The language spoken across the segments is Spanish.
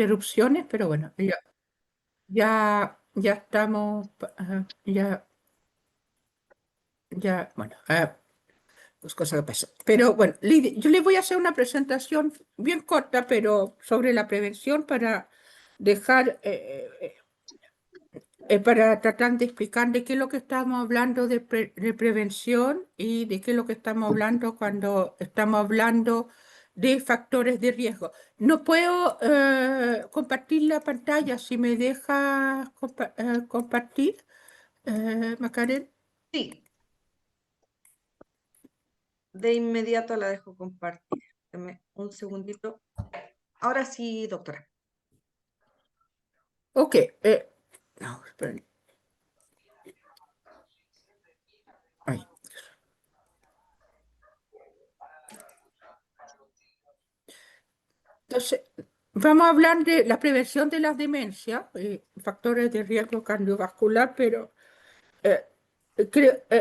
interrupciones, pero bueno, ya estamos, bueno, pues cosas que pasan. Pero bueno, Lidia, yo le voy a hacer una presentación bien corta, pero sobre la prevención para dejar, para tratar de explicar de qué es lo que estamos hablando de prevención y de qué es lo que estamos hablando cuando estamos hablando de factores de riesgo. No puedo compartir la pantalla, si me deja compartir, Macarena. Sí, de inmediato la dejo compartir. Deme un segundito. Ahora sí, doctora. Ok, no, esperen. Ahí. Entonces, vamos a hablar de la prevención de las demencias, factores de riesgo cardiovascular, pero eh,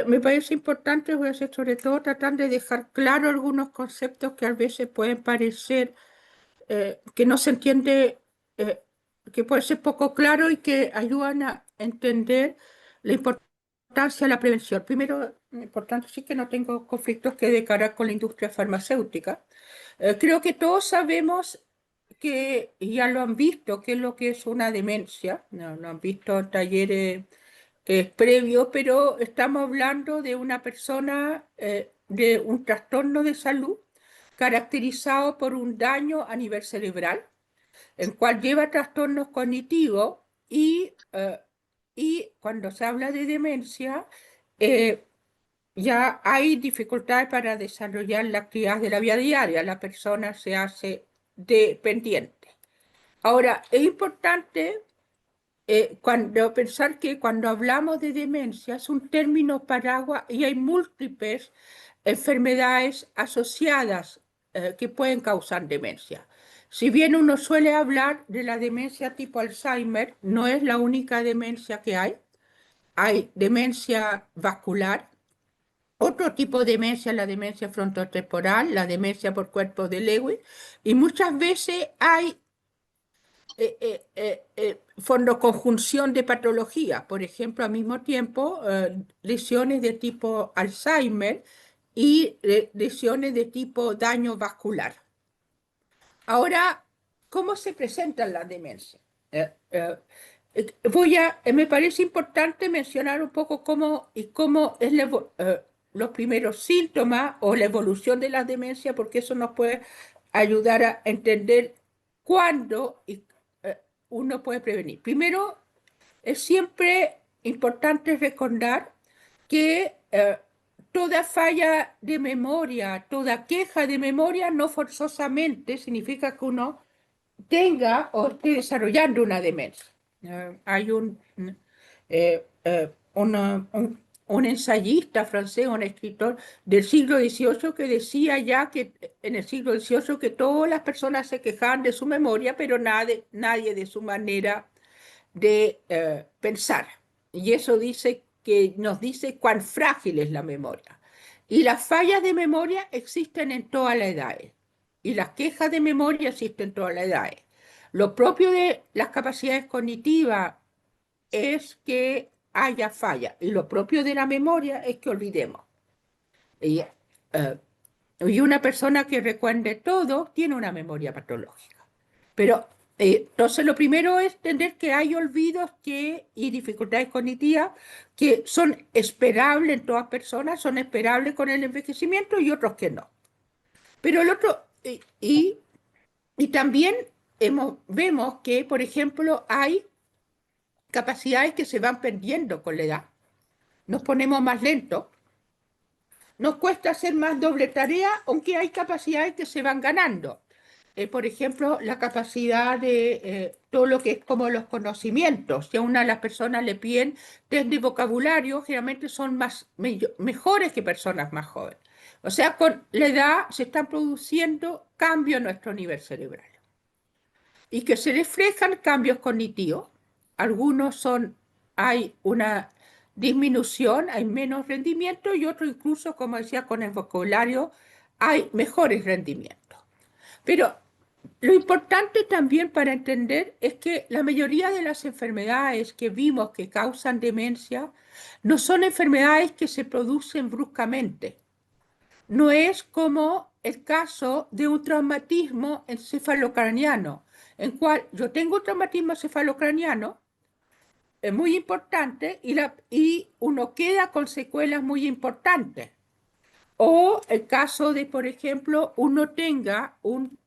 me parece importante, voy a hacer sobre todo tratar de dejar claro algunos conceptos que a veces pueden parecer que no se entiende, eh, que puede ser poco claro y que ayudan a entender la importancia de la prevención. Primero, importante sí que no tengo conflictos que declarar con la industria farmacéutica. Creo que todos sabemos que ya lo han visto, qué es lo que es una demencia, no, lo han visto en talleres previos, pero estamos hablando de una persona, de un trastorno de salud caracterizado por un daño a nivel cerebral, el cual lleva trastornos cognitivos y cuando se habla de demencia, eh, ya hay dificultades para desarrollar la actividad de la vida diaria, la persona se hace dependiente. Ahora, es importante cuando pensar que cuando hablamos de demencia es un término paraguas y hay múltiples enfermedades asociadas que pueden causar demencia. Si bien uno suele hablar de la demencia tipo Alzheimer, no es la única demencia que hay. Hay demencia vascular, otro tipo de demencia, la demencia frontotemporal, la demencia por cuerpo de Lewy, y muchas veces hay fondoconjunción de patologías, por ejemplo, al mismo tiempo, lesiones de tipo Alzheimer y lesiones de tipo daño vascular. Ahora, ¿cómo se presentan las demencias? Me parece importante mencionar un poco cómo es los primeros síntomas o la evolución de la demencia, porque eso nos puede ayudar a entender cuándo uno puede prevenir. Primero, es siempre importante recordar que toda falla de memoria, toda queja de memoria, no forzosamente significa que uno tenga o esté desarrollando una demencia. Hay un ensayista francés, un escritor del siglo XVIII que decía ya que en el siglo XVIII que todas las personas se quejaban de su memoria, pero nadie de su manera de pensar. Y eso nos dice cuán frágil es la memoria. Y las fallas de memoria existen en todas las edades. Y las quejas de memoria existen en todas las edades. Lo propio de las capacidades cognitivas es que haya falla. Y lo propio de la memoria es que olvidemos. Y, y una persona que recuerde todo tiene una memoria patológica. Pero entonces lo primero es entender que hay olvidos y dificultades cognitivas que son esperables en todas personas, son esperables con el envejecimiento y otros que no. Pero el otro, y también vemos que, por ejemplo, hay capacidades que se van perdiendo con la edad. Nos ponemos más lentos, nos cuesta hacer más doble tarea, aunque hay capacidades que se van ganando. Por ejemplo, la capacidad de todo lo que es como los conocimientos. Si a una de las personas le piden test de vocabulario, generalmente son mejores que personas más jóvenes. O sea, con la edad se están produciendo cambios en nuestro nivel cerebral y que se reflejan cambios cognitivos. Algunos hay una disminución, hay menos rendimiento y otros incluso, como decía, con el vocabulario hay mejores rendimientos. Pero Lo importante también para entender es que la mayoría de las enfermedades que vimos que causan demencia no son enfermedades que se producen bruscamente. No es como el caso de un traumatismo encefalocraniano, en cual yo tengo un traumatismo encefalocraniano, es muy importante y uno queda con secuelas muy importantes. O el caso de, por ejemplo, uno tenga un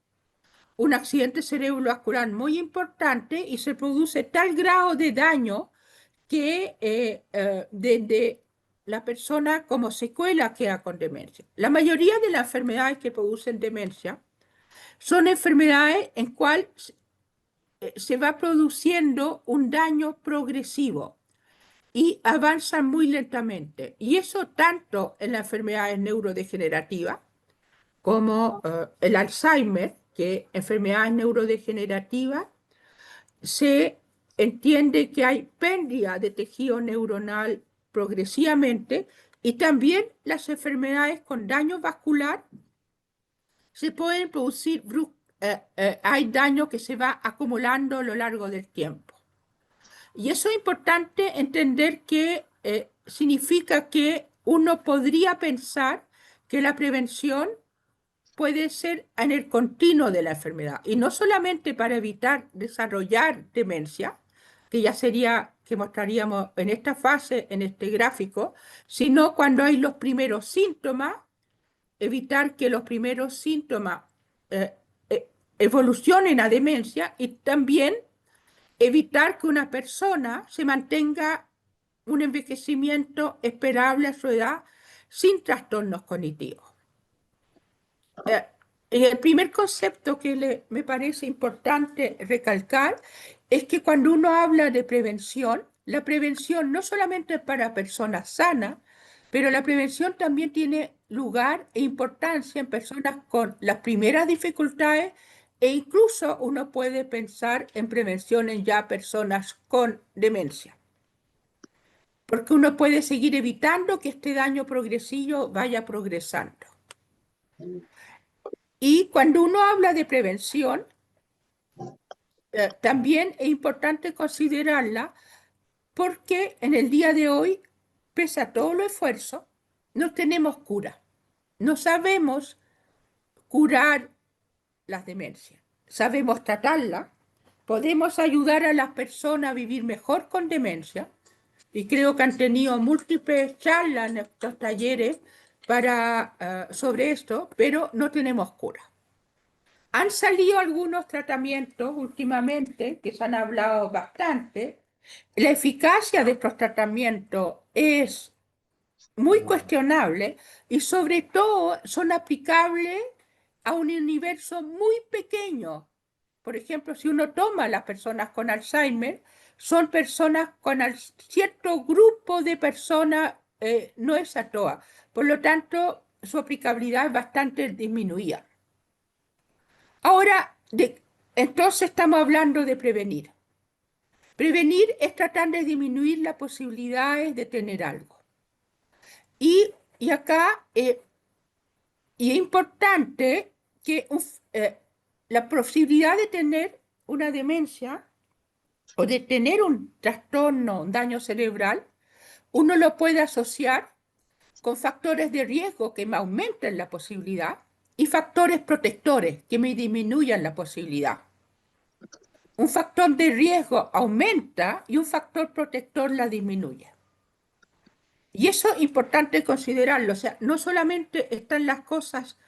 accidente cerebrovascular muy importante y se produce tal grado de daño que desde la persona como secuela queda con demencia. La mayoría de las enfermedades que producen demencia son enfermedades en cuales se va produciendo un daño progresivo y avanzan muy lentamente. Y eso tanto en las enfermedades neurodegenerativas como el Alzheimer, que enfermedades neurodegenerativas se entiende que hay pérdida de tejido neuronal progresivamente y también las enfermedades con daño vascular se pueden producir, hay daño que se va acumulando a lo largo del tiempo. Y eso es importante entender que significa que uno podría pensar que la prevención puede ser en el continuo de la enfermedad y no solamente para evitar desarrollar demencia, que ya sería que mostraríamos en esta fase, en este gráfico, sino cuando hay los primeros síntomas, evitar que los primeros síntomas eh, evolucionen a demencia y también evitar que una persona se mantenga un envejecimiento esperable a su edad sin trastornos cognitivos. Eh, el primer concepto que me parece importante recalcar es que cuando uno habla de prevención, la prevención no solamente es para personas sanas, pero la prevención también tiene lugar e importancia en personas con las primeras dificultades e incluso uno puede pensar en prevención en ya personas con demencia, porque uno puede seguir evitando que este daño progresivo vaya progresando. Y cuando uno habla de prevención, también es importante considerarla porque en el día de hoy, pese a todo el esfuerzo, no tenemos cura. No sabemos curar las demencias. Sabemos tratarla, podemos ayudar a las personas a vivir mejor con demencia y creo que han tenido múltiples charlas en estos talleres sobre esto, pero no tenemos cura. Han salido algunos tratamientos últimamente que se han hablado bastante. La eficacia de estos tratamientos es muy cuestionable y sobre todo son aplicables a un universo muy pequeño. Por ejemplo, si uno toma a las personas con Alzheimer, son personas con cierto grupo de personas, no es a todas. Por lo tanto, su aplicabilidad es bastante disminuida. Ahora, entonces estamos hablando de prevenir. Prevenir es tratar de disminuir las posibilidades de tener algo. Y acá y es importante que la posibilidad de tener una demencia o de tener un trastorno, un daño cerebral, uno lo puede asociar con factores de riesgo que me aumenten la posibilidad y factores protectores que me disminuyan la posibilidad. Un factor de riesgo aumenta y un factor protector la disminuye. Y eso es importante considerarlo. O sea, no solamente están las cosas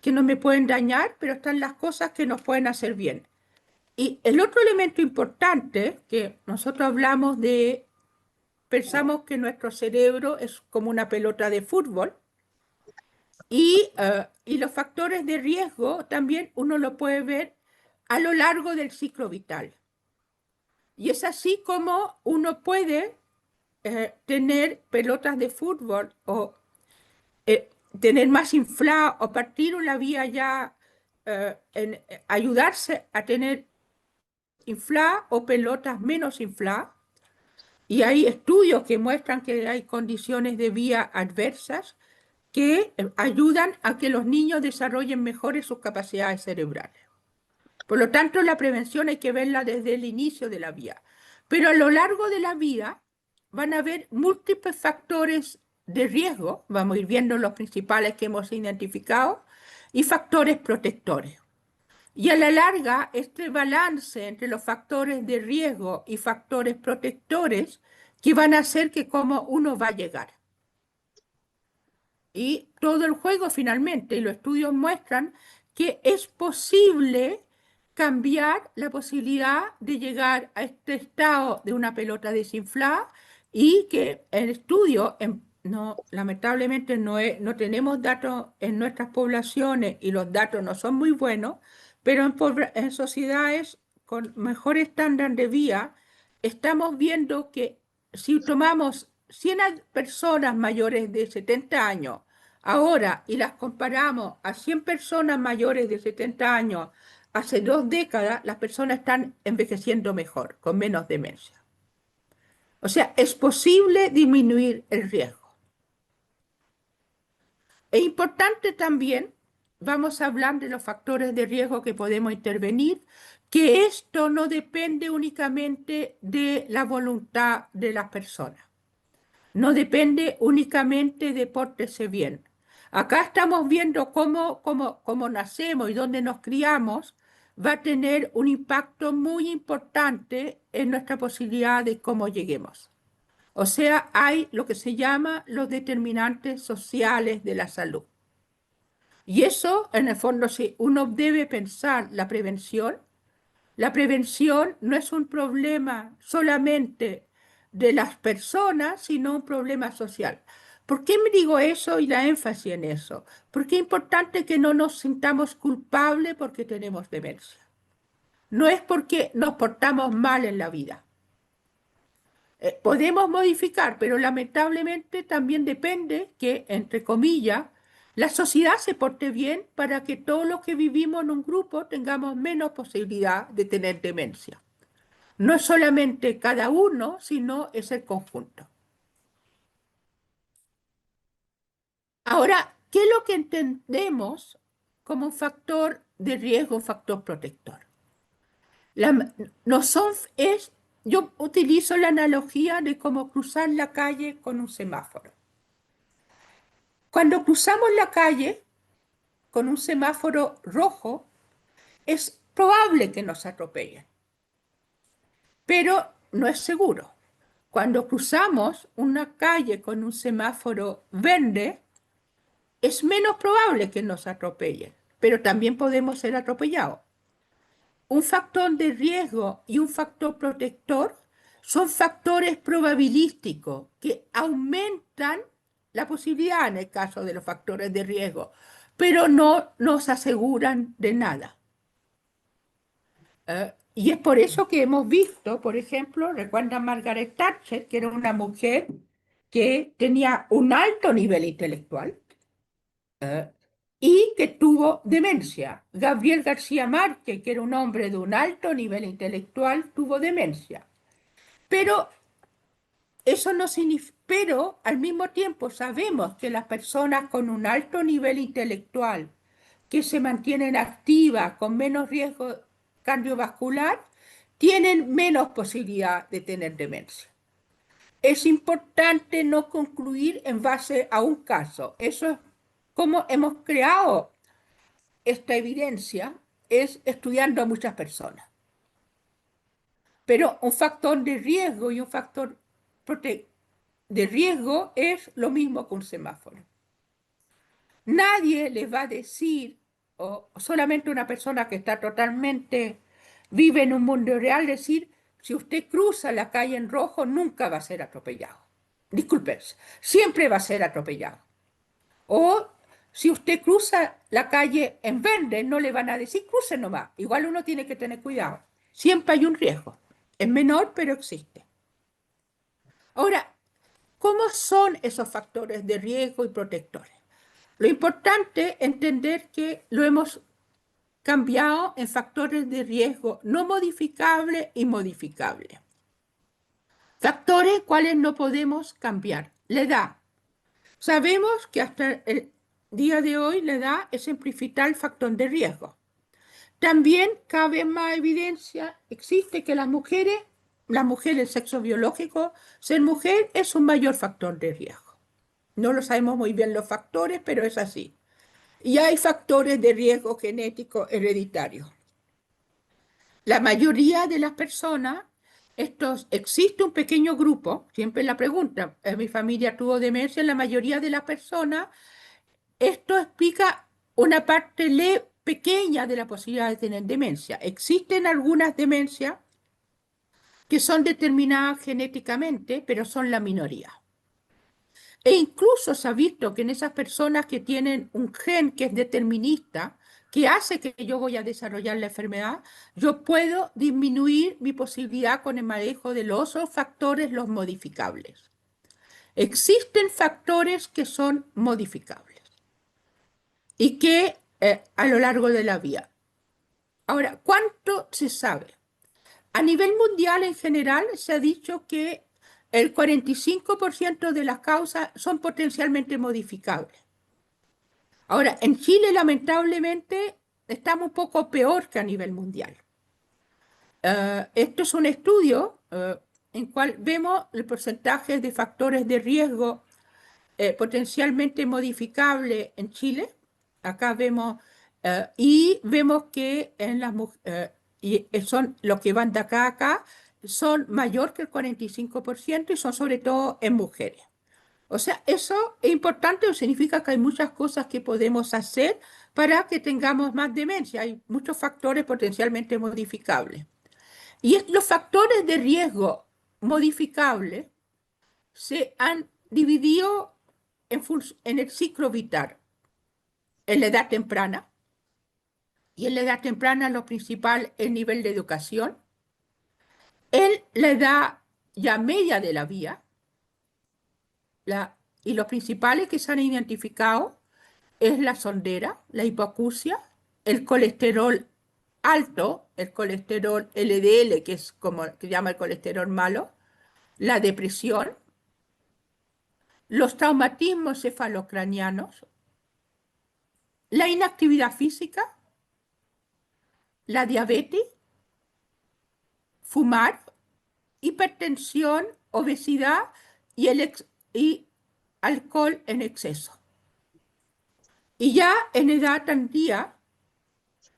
que no me pueden dañar, pero están las cosas que nos pueden hacer bien. Y el otro elemento importante que nosotros hablamos pensamos que nuestro cerebro es como una pelota de fútbol y los factores de riesgo también uno lo puede ver a lo largo del ciclo vital. Y es así como uno puede tener pelotas de fútbol o tener más inflada o partir una vía ya, ayudarse a tener inflada o pelotas menos infladas. Y hay estudios que muestran que hay condiciones de vía adversas que ayudan a que los niños desarrollen mejores sus capacidades cerebrales. Por lo tanto, la prevención hay que verla desde el inicio de la vida. Pero a lo largo de la vida van a haber múltiples factores de riesgo, vamos a ir viendo los principales que hemos identificado, y factores protectores. Y a la larga, este balance entre los factores de riesgo y factores protectores que van a hacer que cómo uno va a llegar. Y todo el juego finalmente, y los estudios muestran que es posible cambiar la posibilidad de llegar a este estado de una pelota desinflada y que el estudio, no, lamentablemente no tenemos datos en nuestras poblaciones y los datos no son muy buenos, pero en sociedades con mejor estándar de vida estamos viendo que si tomamos 100 personas mayores de 70 años ahora y las comparamos a 100 personas mayores de 70 años hace 2 décadas, las personas están envejeciendo mejor, con menos demencia. O sea, es posible disminuir el riesgo. Es importante también, vamos a hablar de los factores de riesgo que podemos intervenir, que esto no depende únicamente de la voluntad de las personas. No depende únicamente de pórtese bien. Acá estamos viendo cómo nacemos y dónde nos criamos va a tener un impacto muy importante en nuestra posibilidad de cómo lleguemos. O sea, hay lo que se llama los determinantes sociales de la salud. Y eso, en el fondo, si uno debe pensar la prevención no es un problema solamente de las personas, sino un problema social. ¿Por qué me digo eso y la énfasis en eso? Porque es importante que no nos sintamos culpables porque tenemos demencia. No es porque nos portamos mal en la vida. Podemos modificar, pero lamentablemente también depende que, entre comillas, la sociedad se porte bien para que todos los que vivimos en un grupo tengamos menos posibilidad de tener demencia. No es solamente cada uno, sino es el conjunto. Ahora, ¿qué es lo que entendemos como un factor de riesgo, un factor protector? No son, yo utilizo la analogía de cómo cruzar la calle con un semáforo. Cuando cruzamos la calle con un semáforo rojo, es probable que nos atropellen, pero no es seguro. Cuando cruzamos una calle con un semáforo verde, es menos probable que nos atropellen, pero también podemos ser atropellados. Un factor de riesgo y un factor protector son factores probabilísticos que aumentan la posibilidad en el caso de los factores de riesgo, pero no nos aseguran de nada. Y es por eso que hemos visto, por ejemplo, recuerdan Margaret Thatcher, que era una mujer que tenía un alto nivel intelectual y que tuvo demencia. Gabriel García Márquez, que era un hombre de un alto nivel intelectual, tuvo demencia. Pero eso no significa, pero al mismo tiempo sabemos que las personas con un alto nivel intelectual que se mantienen activas con menos riesgo cardiovascular tienen menos posibilidad de tener demencia. Es importante no concluir en base a un caso. Eso es como hemos creado esta evidencia, es estudiando a muchas personas. Pero un factor de riesgo y un factor de riesgo es lo mismo que un semáforo. Nadie les va a decir, o solamente una persona que está totalmente, vive en un mundo real, decir, si usted cruza la calle en rojo, nunca va a ser atropellado. Disculpe, siempre va a ser atropellado. O si usted cruza la calle en verde, no le van a decir cruce nomás. Igual uno tiene que tener cuidado. Siempre hay un riesgo. Es menor, pero existe. Ahora, ¿cómo son esos factores de riesgo y protectores? Lo importante es entender que lo hemos cambiado en factores de riesgo no modificables y modificables. Factores cuales no podemos cambiar. La edad. Sabemos que hasta el día de hoy la edad es el principal factor de riesgo. También cada vez más evidencia existe que las mujeres, el sexo biológico, ser mujer es un mayor factor de riesgo. No lo sabemos muy bien los factores, pero es así. Y hay factores de riesgo genético hereditario. La mayoría de las personas, existe un pequeño grupo, siempre la pregunta, mi familia tuvo demencia, en la mayoría de las personas, esto explica una parte pequeña de la posibilidad de tener demencia. Existen algunas demencias que son determinadas genéticamente, pero son la minoría. E incluso se ha visto que en esas personas que tienen un gen que es determinista, que hace que yo voy a desarrollar la enfermedad, yo puedo disminuir mi posibilidad con el manejo de los otros factores, los modificables. Existen factores que son modificables y que a lo largo de la vida. Ahora, ¿cuánto se sabe? A nivel mundial en general se ha dicho que el 45% de las causas son potencialmente modificables. Ahora, en Chile lamentablemente estamos un poco peor que a nivel mundial. Esto es un estudio en cual vemos el porcentaje de factores de riesgo potencialmente modificable en Chile. Acá vemos, y vemos que en las y son los que van de acá a acá, son mayor que el 45% y son sobre todo en mujeres. O sea, eso es importante, significa que hay muchas cosas que podemos hacer para que tengamos más demencia. Hay muchos factores potencialmente modificables. Y los factores de riesgo modificables se han dividido en el ciclo vital, en la edad temprana, y en la edad temprana lo principal es el nivel de educación, en la edad ya media de la vida, y los principales que se han identificado es la sondera, la hipoacusia, el colesterol alto, el colesterol LDL, que es como se llama el colesterol malo, la depresión, los traumatismos cefalocranianos, la inactividad física, la diabetes, fumar, hipertensión, obesidad y alcohol en exceso. Y ya en edad tardía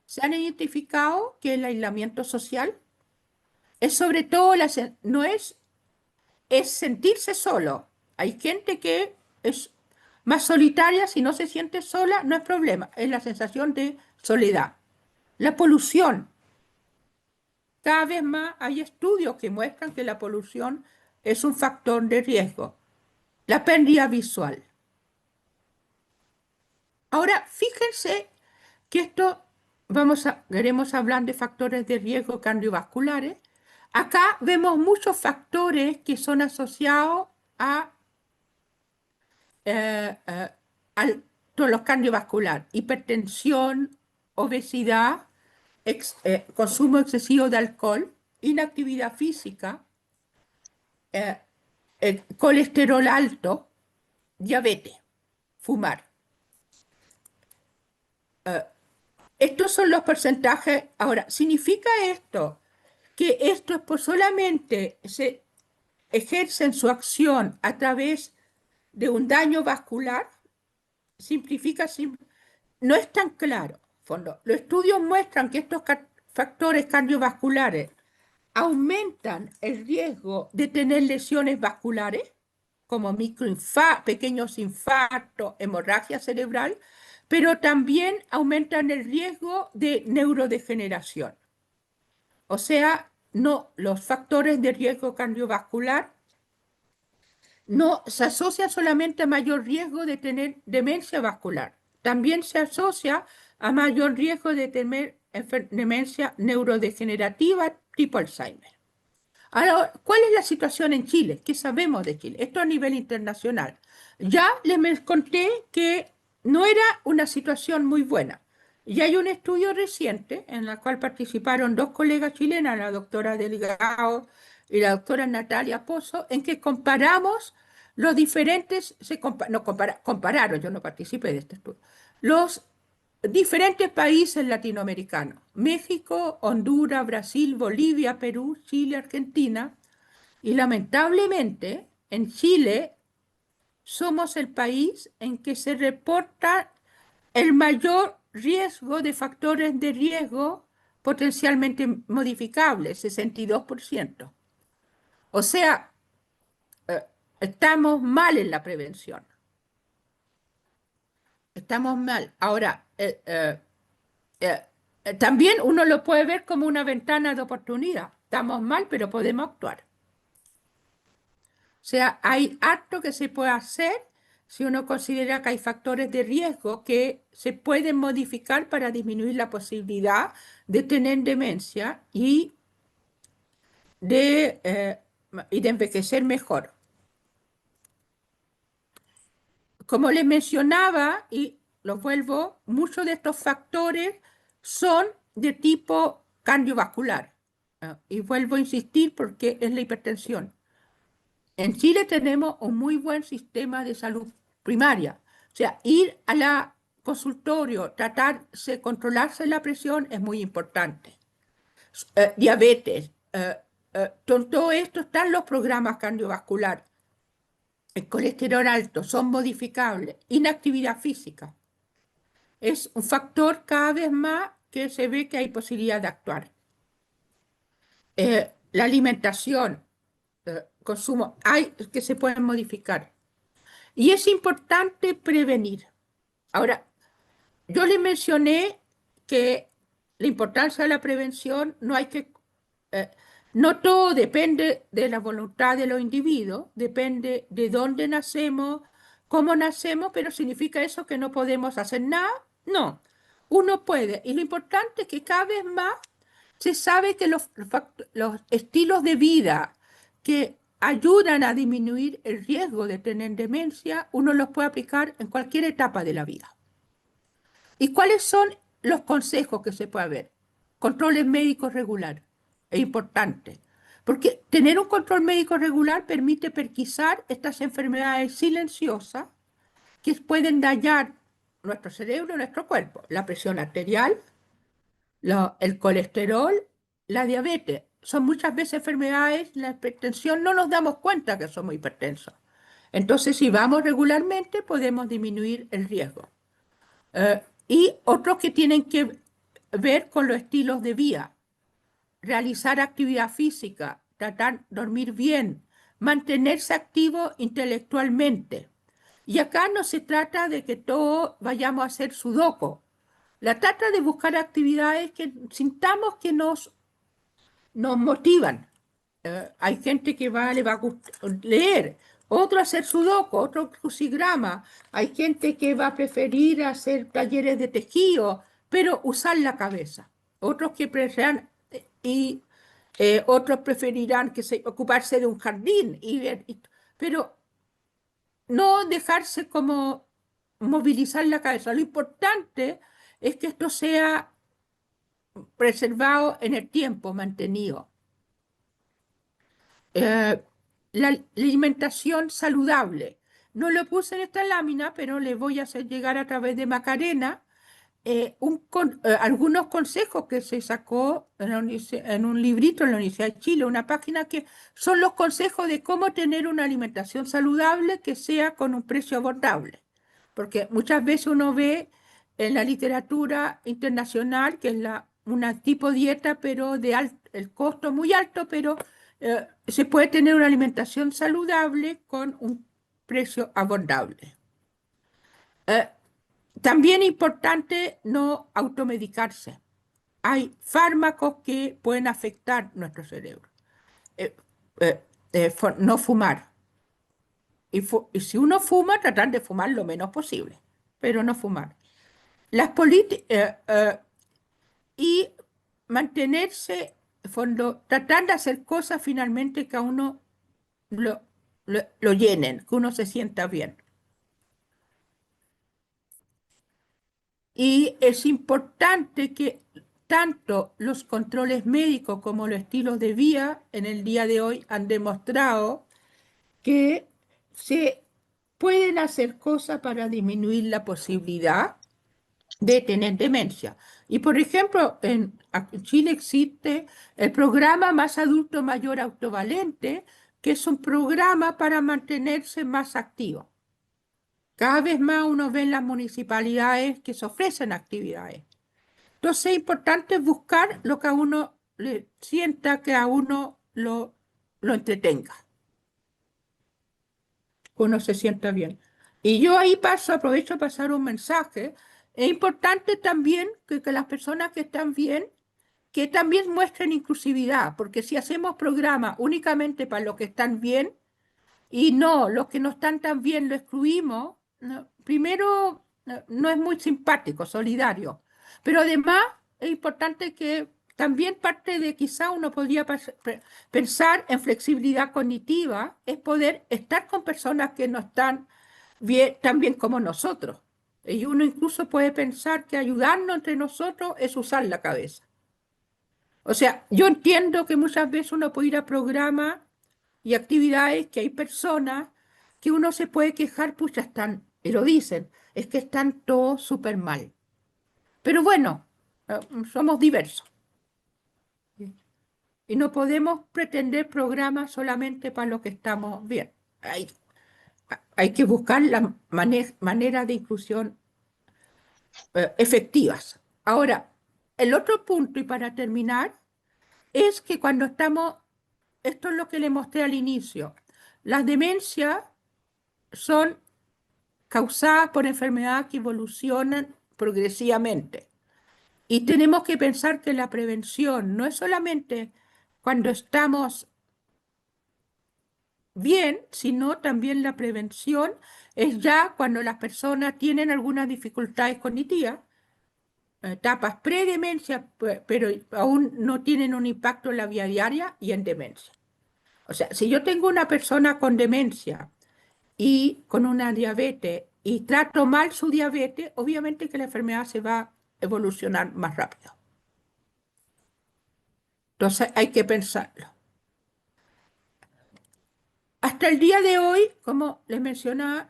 se han identificado que el aislamiento social es sobre todo, no es sentirse solo. Hay gente que es más solitaria, si no se siente sola, no es problema, es la sensación de soledad. La polución. Cada vez más hay estudios que muestran que la polución es un factor de riesgo. La pérdida visual. Ahora, fíjense que queremos hablar de factores de riesgo cardiovasculares. Acá vemos muchos factores que son asociados a todo lo cardiovascular, hipertensión, obesidad, consumo excesivo de alcohol, inactividad física, colesterol alto, diabetes, fumar. Estos son los porcentajes. Ahora, ¿significa esto que esto es por solamente se ejercen su acción a través de un daño vascular? Simplifica, no es tan claro. Fondo. Los estudios muestran que estos factores cardiovasculares aumentan el riesgo de tener lesiones vasculares, como pequeños infartos, hemorragia cerebral, pero también aumentan el riesgo de neurodegeneración. O sea, no, los factores de riesgo cardiovascular no se asocian solamente a mayor riesgo de tener demencia vascular, también se asocia a mayor riesgo de tener demencia neurodegenerativa tipo Alzheimer. Ahora, ¿cuál es la situación en Chile? ¿Qué sabemos de Chile? Esto a nivel internacional. Ya les conté que no era una situación muy buena. Y hay un estudio reciente en el cual participaron dos colegas chilenas, la doctora Delgado y la doctora Natalia Pozo, en que comparamos los diferentes, compararon, yo no participé de este estudio, los diferentes países latinoamericanos: México, Honduras, Brasil, Bolivia, Perú, Chile, Argentina. Y lamentablemente, en Chile somos el país en que se reporta el mayor riesgo de factores de riesgo potencialmente modificables, 62%. O sea, eh, estamos mal en la prevención. Estamos mal. Ahora, también uno lo puede ver como una ventana de oportunidad. Estamos mal, pero podemos actuar. O sea, hay harto que se puede hacer si uno considera que hay factores de riesgo que se pueden modificar para disminuir la posibilidad de tener demencia de, eh, y de envejecer mejor. Como les mencionaba, y lo vuelvo, muchos de estos factores son de tipo cardiovascular. Y vuelvo a insistir porque es la hipertensión. En Chile tenemos un muy buen sistema de salud primaria. O sea, ir a la consultorio, tratarse, controlarse la presión es muy importante. Diabetes, con todo esto están los programas cardiovasculares. El colesterol alto, son modificables. Inactividad física. Es un factor cada vez más que se ve que hay posibilidad de actuar. La alimentación, consumo, hay que se pueden modificar. Y es importante prevenir. Ahora, yo les mencioné que la importancia de la prevención no hay que... eh, no todo depende de la voluntad de los individuos, depende de dónde nacemos, cómo nacemos, pero ¿significa eso que no podemos hacer nada? No, uno puede. Y lo importante es que cada vez más se sabe que los estilos de vida que ayudan a disminuir el riesgo de tener demencia, uno los puede aplicar en cualquier etapa de la vida. ¿Y cuáles son los consejos que se puede ver? Controles médicos regulares. Es importante. Porque tener un control médico regular permite pesquisar estas enfermedades silenciosas que pueden dañar nuestro cerebro y nuestro cuerpo. La presión arterial, el colesterol, la diabetes. Son muchas veces enfermedades, la hipertensión, no nos damos cuenta que somos hipertensos. Entonces, si vamos regularmente, podemos disminuir el riesgo. Y otros que tienen que ver con los estilos de vida, realizar actividad física, tratar de dormir bien, mantenerse activo intelectualmente. Y acá no se trata de que todos vayamos a hacer sudoku. La trata de buscar actividades que sintamos que nos motivan. Hay gente que le va a leer, otro hacer sudoku, otro crucigrama. Hay gente que va a preferir hacer talleres de tejido, pero usar la cabeza. Otros que preferirán, otros preferirán ocuparse de un jardín, pero no dejarse como movilizar la cabeza. Lo importante es que esto sea preservado en el tiempo, mantenido. La alimentación saludable. No lo puse en esta lámina, pero le voy a hacer llegar a través de Macarena algunos consejos que se sacó en un librito en la Universidad de Chile, una página que son los consejos de cómo tener una alimentación saludable que sea con un precio abordable. Porque muchas veces uno ve en la literatura internacional que es una tipo dieta, pero el costo muy alto, pero se puede tener una alimentación saludable con un precio abordable. Eh, También es importante no automedicarse. Hay fármacos que pueden afectar nuestro cerebro. Eh, no fumar. Y si uno fuma, tratar de fumar lo menos posible, pero no fumar. Las y mantenerse, tratar de hacer cosas finalmente que a uno lo llenen, que uno se sienta bien. Y es importante que tanto los controles médicos como los estilos de vida en el día de hoy han demostrado que se pueden hacer cosas para disminuir la posibilidad de tener demencia. Y por ejemplo, en Chile existe el programa Más Adulto Mayor Autovalente, que es un programa para mantenerse más activo. Cada vez más uno ve en las municipalidades que se ofrecen actividades. Entonces es importante buscar lo que a uno le sienta que a uno lo entretenga, que uno se sienta bien. Y yo ahí aprovecho a pasar un mensaje. Es importante también que las personas que están bien, que también muestren inclusividad, porque si hacemos programas únicamente para los que están bien, y no, los que no están tan bien lo excluimos. Primero, no es muy simpático, solidario. Pero además es importante que también parte de quizá uno podría pensar en flexibilidad cognitiva, es poder estar con personas que no están bien, tan bien como nosotros. Y uno incluso puede pensar que ayudarnos entre nosotros es usar la cabeza. O sea, yo entiendo que muchas veces uno puede ir a programas y actividades que hay personas que uno se puede quejar, pucha, están, y lo dicen, es que están todos súper mal. Pero bueno, somos diversos y no podemos pretender programas solamente para los que estamos bien. Hay que buscar la manera de inclusión efectivas. Ahora, el otro punto, y para terminar, es que cuando estamos, esto es lo que le mostré al inicio, las demencias son causadas por enfermedades que evolucionan progresivamente. Y tenemos que pensar que la prevención no es solamente cuando estamos bien, sino también la prevención es ya cuando las personas tienen algunas dificultades cognitivas, etapas predemencia, pero aún no tienen un impacto en la vida diaria y en demencia. O sea, si yo tengo una persona con demencia y con una diabetes y trato mal su diabetes, obviamente que la enfermedad se va a evolucionar más rápido. Entonces hay que pensarlo. Hasta el día de hoy, como les mencionaba,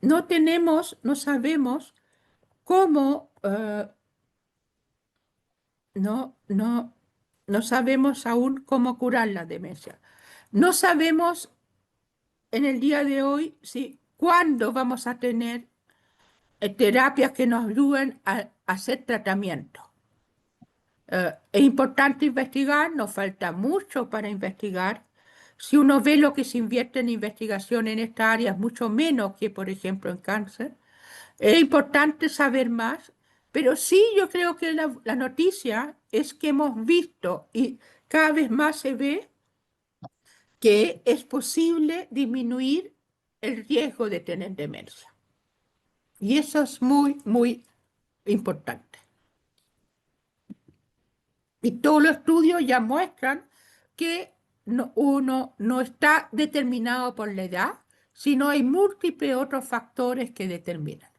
no tenemos, no sabemos cómo, no sabemos aún cómo curar la demencia. No sabemos en el día de hoy si cuándo vamos a tener terapias que nos ayuden a hacer tratamiento. Es importante investigar, nos falta mucho para investigar. Si uno ve lo que se invierte en investigación en esta área, es mucho menos que, por ejemplo, en cáncer. Es importante saber más, pero sí yo creo que la noticia es que hemos visto y cada vez más se ve que es posible disminuir el riesgo de tener demencia. Y eso es muy, muy importante. Y todos los estudios ya muestran que uno no está determinado por la edad, sino hay múltiples otros factores que determinan.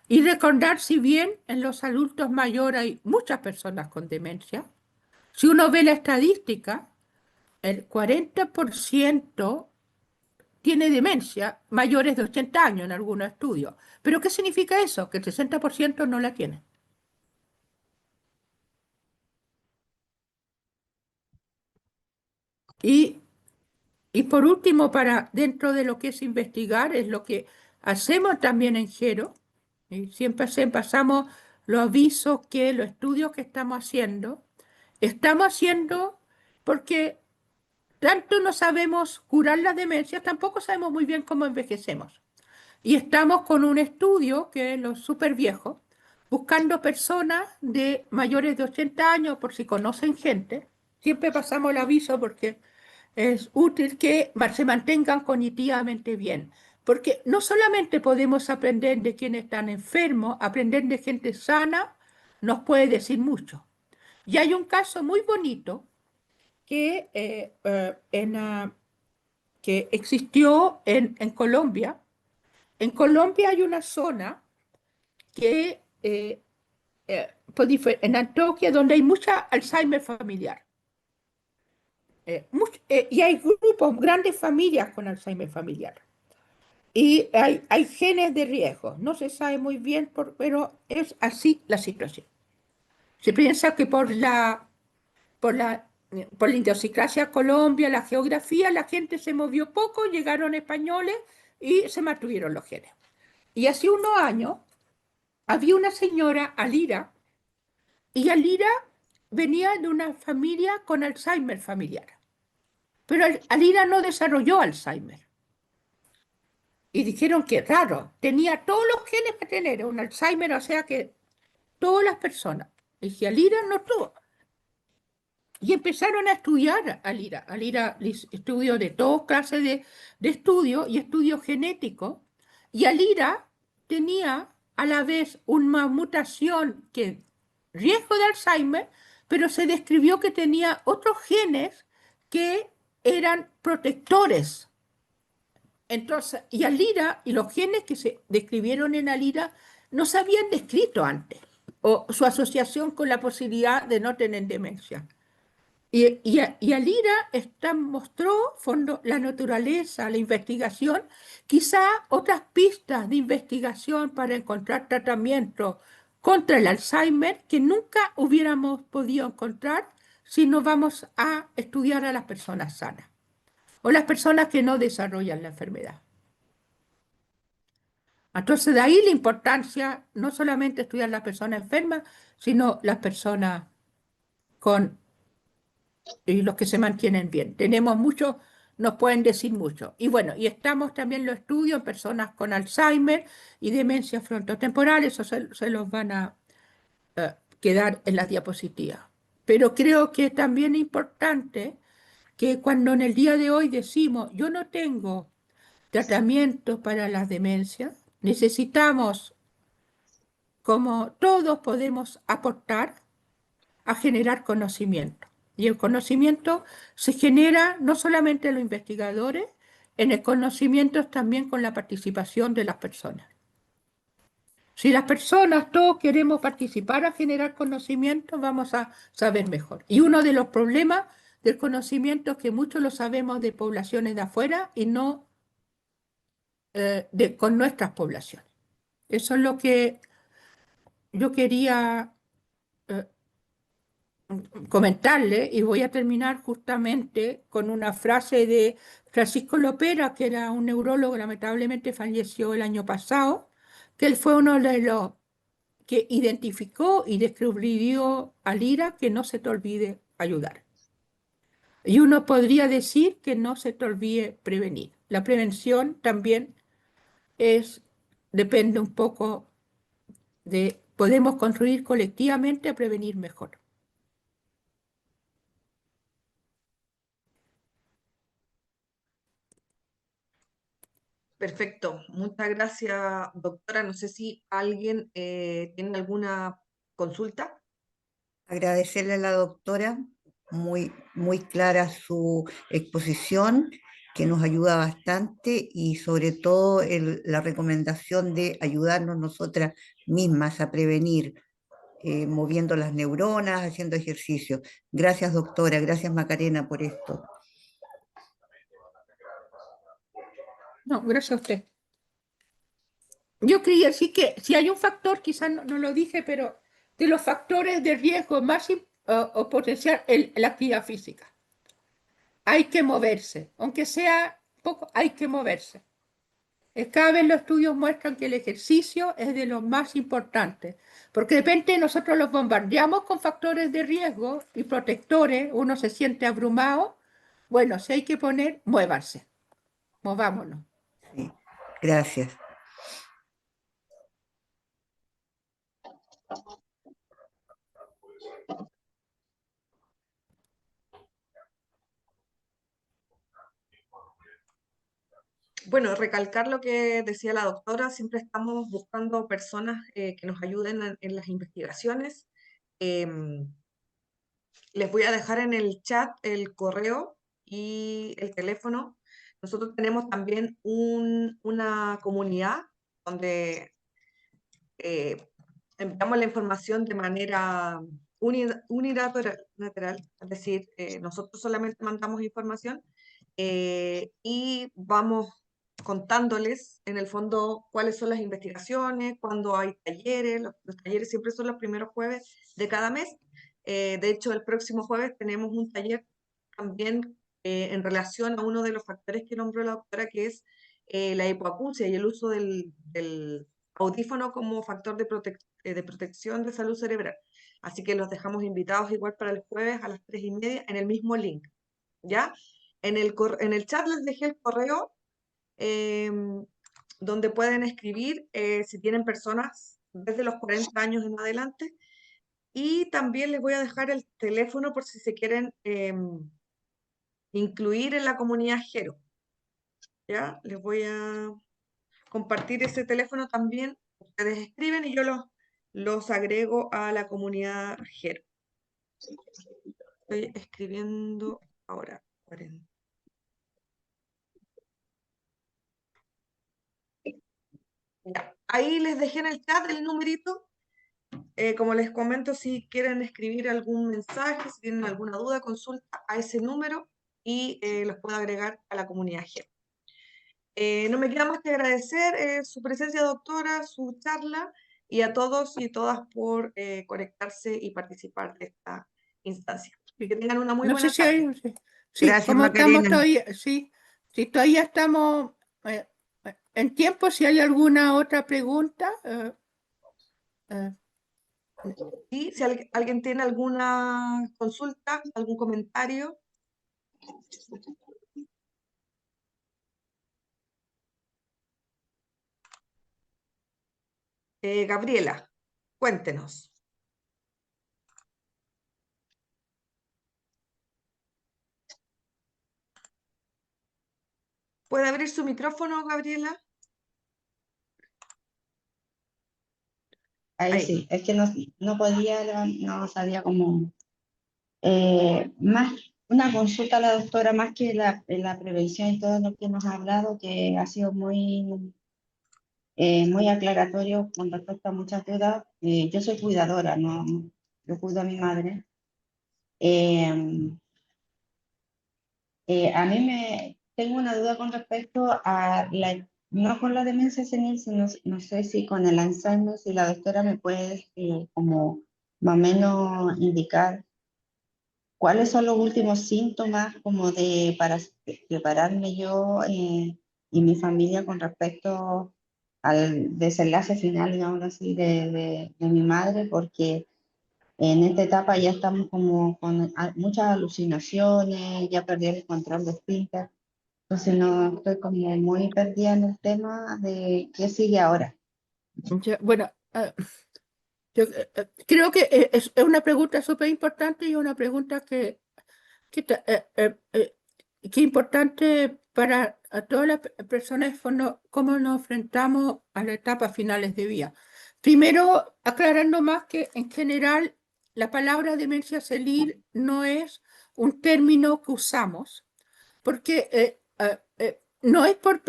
Y recordar, si bien en los adultos mayores hay muchas personas con demencia, si uno ve la estadística, el 40% tiene demencia mayores de 80 años en algunos estudios. ¿Pero qué significa eso? Que el 60% no la tiene. Y Y por último, para dentro de lo que es investigar, es lo que hacemos también en Gero, y siempre pasamos los avisos que los estudios que estamos haciendo porque tanto no sabemos curar las demencias, tampoco sabemos muy bien cómo envejecemos. Y estamos con un estudio que es los súper viejos, buscando personas de mayores de 80 años, por si conocen gente. Siempre pasamos el aviso porque es útil que se mantengan cognitivamente bien. Porque no solamente podemos aprender de quienes están enfermos, aprender de gente sana nos puede decir mucho. Y hay un caso muy bonito que, que existió en Colombia. En Colombia hay una zona que, en Antioquia, donde hay mucha Alzheimer familiar. Y hay grupos, grandes familias con Alzheimer familiar. Y hay genes de riesgo. No se sabe muy bien, pero es así la situación. Se piensa que por la, por la idiosincrasia Colombia, la geografía, la gente se movió poco, llegaron españoles y se mantuvieron los genes. Y hace unos años había una señora, Alira, y Alira venía de una familia con Alzheimer familiar. Pero Alira no desarrolló Alzheimer. Y dijeron que raro, tenía todos los genes para tener un Alzheimer, o sea que todas las personas. Y si Alira no tuvo. Y empezaron a estudiar a Lira. A Lira estudió de todas clases de estudio y estudio genético. Y a Lira tenía a la vez una mutación que riesgo de Alzheimer, pero se describió que tenía otros genes que eran protectores. Entonces, y Alira y los genes que se describieron en Alira no se habían descrito antes, o su asociación con la posibilidad de no tener demencia. Y Alira mostró la naturaleza, la investigación, quizá otras pistas de investigación para encontrar tratamiento contra el Alzheimer que nunca hubiéramos podido encontrar si no vamos a estudiar a las personas sanas o las personas que no desarrollan la enfermedad. Entonces, de ahí la importancia no solamente estudiar las personas enfermas, sino las personas con y los que se mantienen bien. Tenemos muchos, nos pueden decir mucho. Y bueno, y estamos también los estudios en personas con Alzheimer y demencia frontotemporal, eso se los van a quedar en las diapositivas. Pero creo que es también importante que cuando en el día de hoy decimos, yo no tengo tratamiento para las demencias, necesitamos, como todos podemos aportar, a generar conocimiento. Y el conocimiento se genera no solamente en los investigadores, en el conocimiento también con la participación de las personas. Si las personas todos queremos participar a generar conocimiento, vamos a saber mejor. Y uno de los problemas del conocimiento es que muchos lo sabemos de poblaciones de afuera y no con nuestras poblaciones. Eso es lo que yo quería eh, comentarle, y voy a terminar justamente con una frase de Francisco Lopera, que era un neurólogo, lamentablemente falleció el año pasado, que él fue uno de los que identificó y descubrió al IRA, que no se te olvide ayudar. Y uno podría decir que no se te olvide prevenir. La prevención también depende un poco de, podemos construir colectivamente a prevenir mejor. Perfecto, muchas gracias, doctora. No sé si alguien tiene alguna consulta. Agradecerle a la doctora, muy clara su exposición, que nos ayuda bastante y sobre todo la recomendación de ayudarnos nosotras mismas a prevenir, moviendo las neuronas, haciendo ejercicio. Gracias, doctora, gracias, Macarena, por esto. No, gracias a usted. Yo quería decir que si hay un factor, quizás no lo dije, pero de los factores de riesgo más o potencial, la actividad física. Hay que moverse, aunque sea poco, hay que moverse. Cada vez los estudios muestran que el ejercicio es de los más importantes, porque de repente nosotros los bombardeamos con factores de riesgo y protectores, uno se siente abrumado. Bueno, si hay que poner, muévanse, movámonos. Sí, gracias. Bueno, recalcar lo que decía la doctora, siempre estamos buscando personas que nos ayuden en las investigaciones. Em, Les voy a dejar en el chat el correo y el teléfono. Nosotros tenemos también una comunidad donde eh, enviamos la información de manera unilateral, es decir, nosotros solamente mandamos información y vamos contándoles en el fondo cuáles son las investigaciones, cuándo hay talleres. Los talleres siempre son los primeros jueves de cada mes. De hecho, el próximo jueves tenemos un taller también en relación a uno de los factores que nombró la doctora, que es la hipoacusia y el uso del audífono como factor de protección de salud cerebral. Así que los dejamos invitados igual para el jueves a las 3:30 en el mismo link, ¿ya? En el chat les dejé el correo donde pueden escribir si tienen personas desde los 40 años en adelante. Y también les voy a dejar el teléfono por si se quieren incluir en la comunidad Gero. ¿Ya? Les voy a compartir ese teléfono también. Ustedes escriben y yo los agrego a la comunidad Gero. Estoy escribiendo ahora. 40. Ya. Ahí les dejé en el chat el numerito. Como les comento, si quieren escribir algún mensaje, si tienen alguna duda, consulta a ese número y los puedo agregar a la comunidad Gero. No me queda más que agradecer su presencia, doctora, su charla, y a todos y todas por conectarse y participar de esta instancia. Que tengan una muy No buena sé si tarde. hay, sí, Gracias, como estamos Macarena. todavía, sí, si todavía estamos en tiempo, si hay alguna otra pregunta. Y si alguien tiene alguna consulta, algún comentario. Gabriela, cuéntenos. ¿Puede abrir su micrófono, Gabriela? Ahí Ahí. sí, es que no podía, no sabía cómo. Más una consulta a la doctora, más que la prevención y todo lo que nos ha hablado, que ha sido muy aclaratorio con respecto a muchas dudas. Yo soy cuidadora, no, yo cuido a mi madre. Eh, a mí tengo una duda con respecto a no con la demencia senil, sino no sé si con el Alzheimer, si la doctora me puede como más o menos indicar cuáles son los últimos síntomas como para prepararme yo y mi familia con respecto al desenlace final, digamos así, de mi madre, porque en esta etapa ya estamos como con muchas alucinaciones, ya perdí el control de esfínter, entonces no estoy como muy perdida en el tema de qué sigue ahora. Bueno, yo creo que es una pregunta súper importante y una pregunta que es importante para a todas las personas es cómo nos enfrentamos a las etapas finales de vida. Primero, aclarando más que en general la palabra demencia senil no es un término que usamos, porque no es por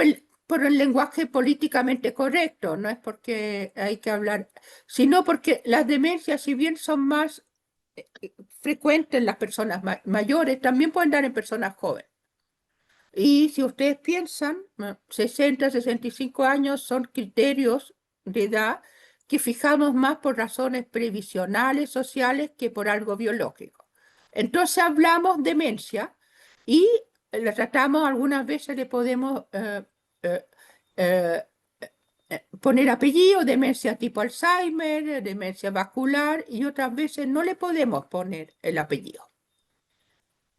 el lenguaje políticamente correcto, no es porque hay que hablar, sino porque las demencias, si bien son más frecuentes en las personas mayores, también pueden dar en personas jóvenes. Y si ustedes piensan, 60, 65 años son criterios de edad que fijamos más por razones previsionales, sociales, que por algo biológico. Entonces hablamos demencia y la tratamos, algunas veces le podemos eh, eh, poner apellido, demencia tipo Alzheimer, demencia vascular, y otras veces no le podemos poner el apellido.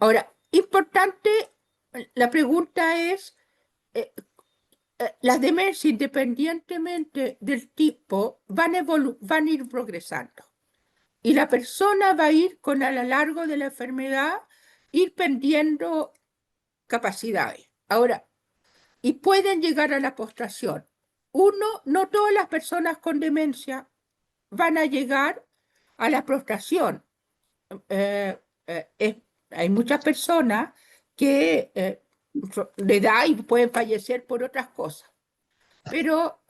Ahora, importante, la pregunta es, las demencias, independientemente del tipo, van a ir progresando. Y la persona va a ir con a lo largo de la enfermedad, ir perdiendo capacidades. Ahora, y pueden llegar a la postración. No todas las personas con demencia van a llegar a la postración. Eh, hay muchas personas que le da y pueden fallecer por otras cosas, pero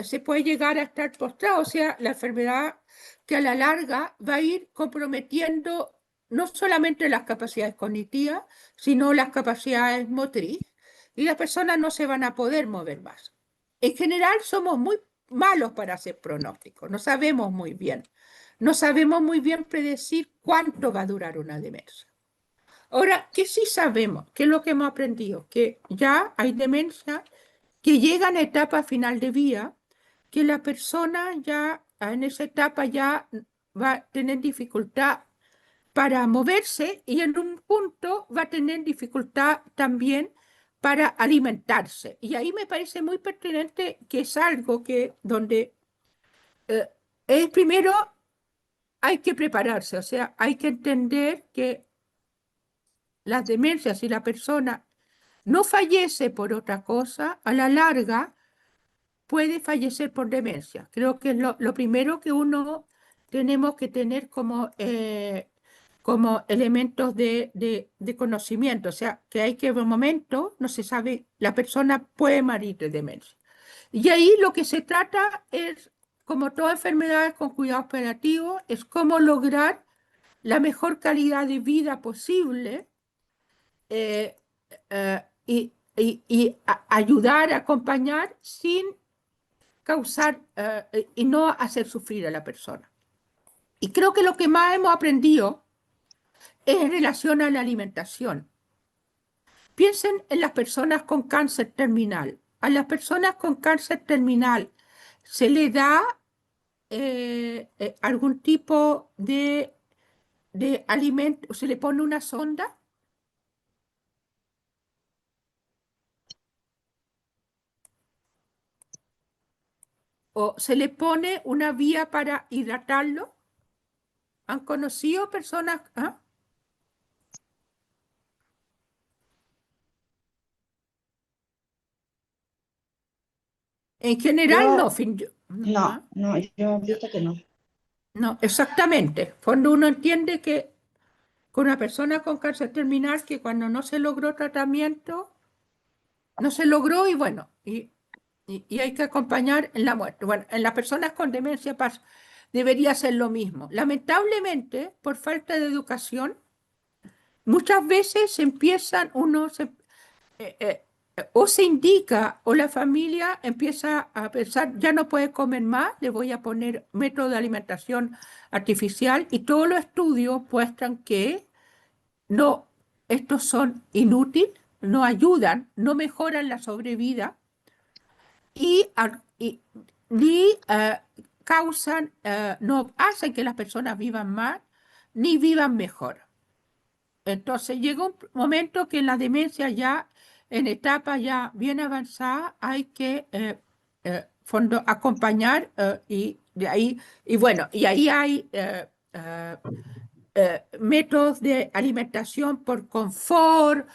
se puede llegar a estar postrado, o sea, la enfermedad que a la larga va a ir comprometiendo no solamente las capacidades cognitivas, sino las capacidades motrices, y las personas no se van a poder mover más. En general somos muy malos para hacer pronósticos, no sabemos muy bien. No sabemos muy bien predecir cuánto va a durar una demencia. Ahora, ¿qué sí sabemos? ¿Qué es lo que hemos aprendido? Que ya hay demencia que llegan a etapa final de vida, que la persona ya en esa etapa ya va a tener dificultad para moverse y en un punto va a tener dificultad también para alimentarse. Y ahí me parece muy pertinente que es algo que donde eh, es primero hay que prepararse, o sea, hay que entender que las demencias, si la persona no fallece por otra cosa, a la larga puede fallecer por demencia. Creo que es lo primero que uno tenemos que tener como elementos de conocimiento. O sea, que hay que en un momento, no se sabe, la persona puede morir de demencia. Y ahí lo que se trata es, como todas enfermedades con cuidados paliativos, es cómo lograr la mejor calidad de vida posible eh, y ayudar, acompañar sin causar y no hacer sufrir a la persona. Y creo que lo que más hemos aprendido es en relación a la alimentación. Piensen en las personas con cáncer terminal. A las personas con cáncer terminal se le da algún tipo de alimento, se le pone una sonda o se le pone una vía para hidratarlo. ¿Han conocido personas? ¿Ah? En general no, Yo, ¿ah? no, yo he visto que no. No, exactamente. Cuando uno entiende que con una persona con cáncer terminal, que cuando no se logró tratamiento, no se logró y bueno, y hay que acompañar en la muerte. Bueno, en las personas con demencia debería ser lo mismo. Lamentablemente, por falta de educación, muchas veces se empiezan, eh, eh, o se indica o la familia empieza a pensar, ya no puede comer más, le voy a poner método de alimentación artificial y todos los estudios muestran que no, estos son inútiles, no ayudan, no mejoran la sobrevida ni causan, no hacen que las personas vivan más ni vivan mejor. Entonces llega un momento que en la demencia ya, en etapa ya bien avanzada, hay que acompañar y de ahí, y bueno, y ahí hay métodos de alimentación por confort,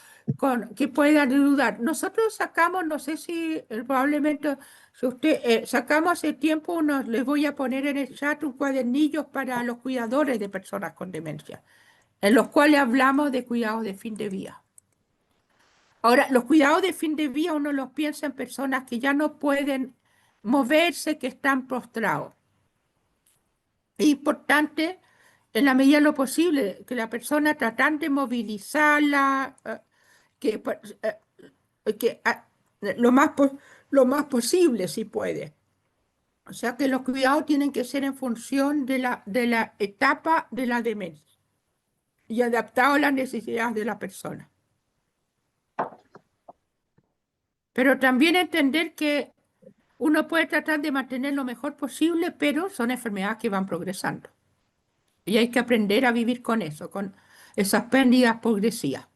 que puedan ayudar. Nosotros sacamos, no sé si probablemente, si usted, sacamos hace tiempo, les voy a poner en el chat un cuadernillo para los cuidadores de personas con demencia en los cuales hablamos de cuidados de fin de vida. Ahora, los cuidados de fin de vida uno los piensa en personas que ya no pueden moverse, que están prostrados. Es importante, en la medida de lo posible, que la persona tratan de movilizarla, que, que lo más posible, si puede. O sea que los cuidados tienen que ser en función de la etapa de la demencia y adaptados a las necesidades de la persona. Pero también entender que uno puede tratar de mantener lo mejor posible, pero son enfermedades que van progresando. Y hay que aprender a vivir con eso, con esas pérdidas progresivas.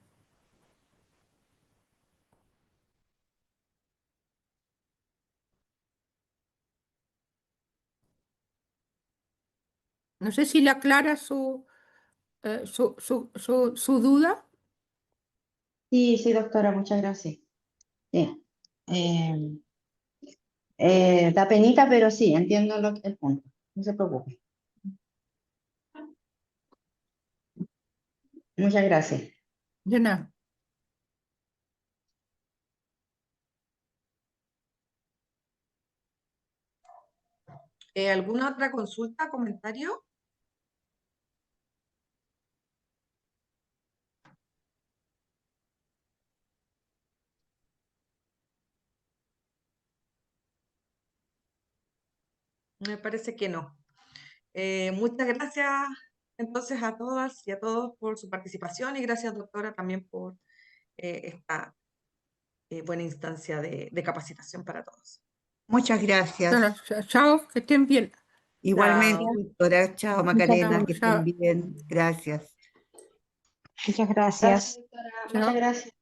No sé si le aclara su duda. Sí, sí, doctora, muchas gracias. Sí. Eh, Da penita, pero sí, entiendo el punto. No se preocupe. Muchas gracias. De nada. ¿Alguna otra consulta, comentario? Me parece que no. Muchas gracias entonces a todas y a todos por su participación y gracias, doctora, también por esta buena instancia de capacitación para todos. Muchas gracias. Chao, que estén bien. Igualmente, Chao. doctora. Chao, Macarena, que Chao. estén bien. Gracias. Muchas gracias. Doctora, Chao. muchas gracias.